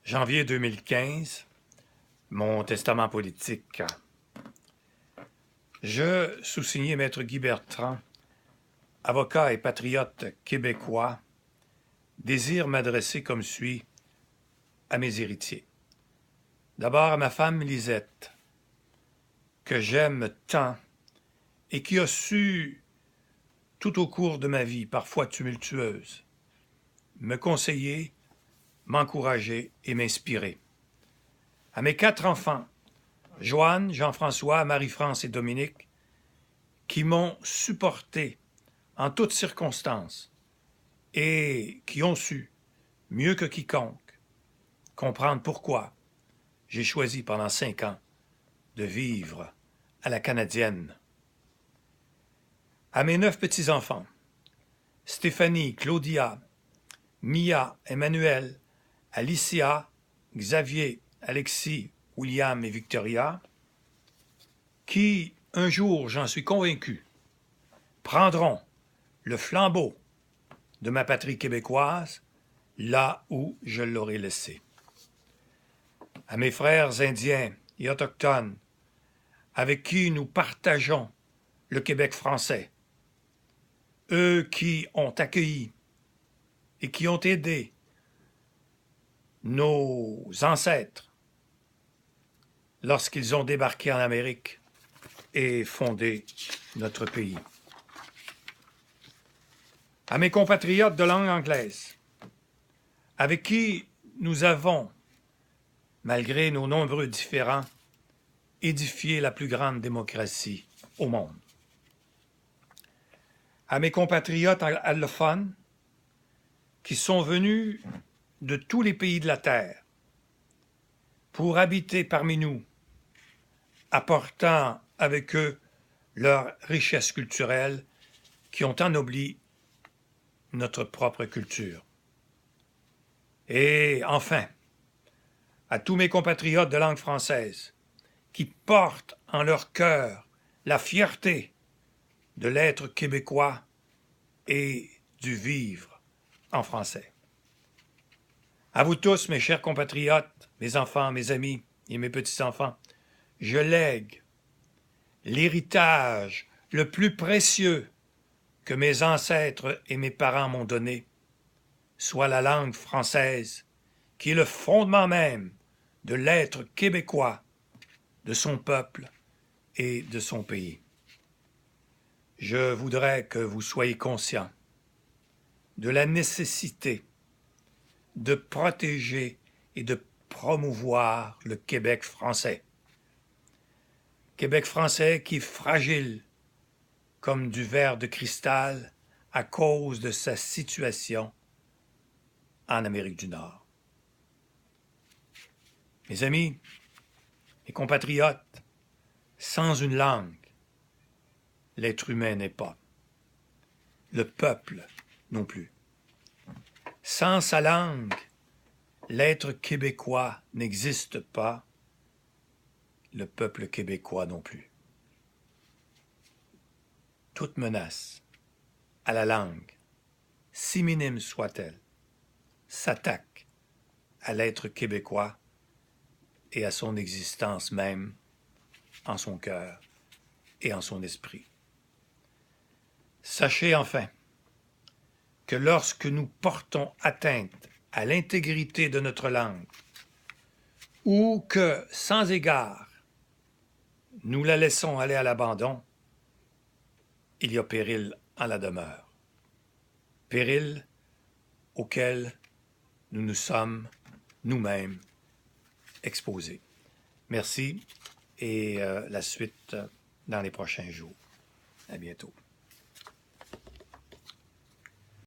Janvier 2015, mon testament politique. Je, sous-signé Maître Guy Bertrand, avocat et patriote québécois, désire m'adresser comme suit à mes héritiers. D'abord à ma femme Lisette, que j'aime tant et qui a su, tout au cours de ma vie, parfois tumultueuse, me conseiller, m'encourager et m'inspirer. À mes 4 enfants, Joanne, Jean-François, Marie-France et Dominique, qui m'ont supporté en toutes circonstances et qui ont su, mieux que quiconque, comprendre pourquoi j'ai choisi pendant 5 ans de vivre à la canadienne. À mes 9 petits-enfants, Stéphanie, Claudia, Mia, Emmanuel, Alicia, Xavier, Alexis, William et Victoria, qui, un jour, j'en suis convaincu, prendront le flambeau de ma patrie québécoise là où je l'aurai laissé. À mes frères indiens et autochtones, avec qui nous partageons le Québec français, eux qui ont accueilli et qui ont aidé nos ancêtres lorsqu'ils ont débarqué en Amérique et fondé notre pays. À mes compatriotes de langue anglaise, avec qui nous avons, malgré nos nombreux différends, édifié la plus grande démocratie au monde. À mes compatriotes allophones, qui sont venus de tous les pays de la Terre pour habiter parmi nous, apportant avec eux leur richesse culturelle qui ont ennobli notre propre culture. Et enfin, à tous mes compatriotes de langue française qui portent en leur cœur la fierté de l'être québécois et du vivre en français. À vous tous, mes chers compatriotes, mes enfants, mes amis et mes petits-enfants, je lègue l'héritage le plus précieux que mes ancêtres et mes parents m'ont donné, soit la langue française, qui est le fondement même de l'être québécois, de son peuple et de son pays. Je voudrais que vous soyez conscients de la nécessité de protéger et de promouvoir le Québec français. Québec français qui est fragile comme du verre de cristal à cause de sa situation en Amérique du Nord. Mes amis, mes compatriotes, sans une langue, l'être humain n'est pas. Le peuple non plus. Sans sa langue, l'être québécois n'existe pas. Le peuple québécois non plus. Toute menace à la langue, si minime soit-elle, s'attaque à l'être québécois et à son existence même, en son cœur et en son esprit. Sachez enfin que lorsque nous portons atteinte à l'intégrité de notre langue, ou que, sans égard, nous la laissons aller à l'abandon, il y a péril en la demeure. Péril auquel nous nous sommes nous-mêmes exposés. Merci et la suite dans les prochains jours. À bientôt.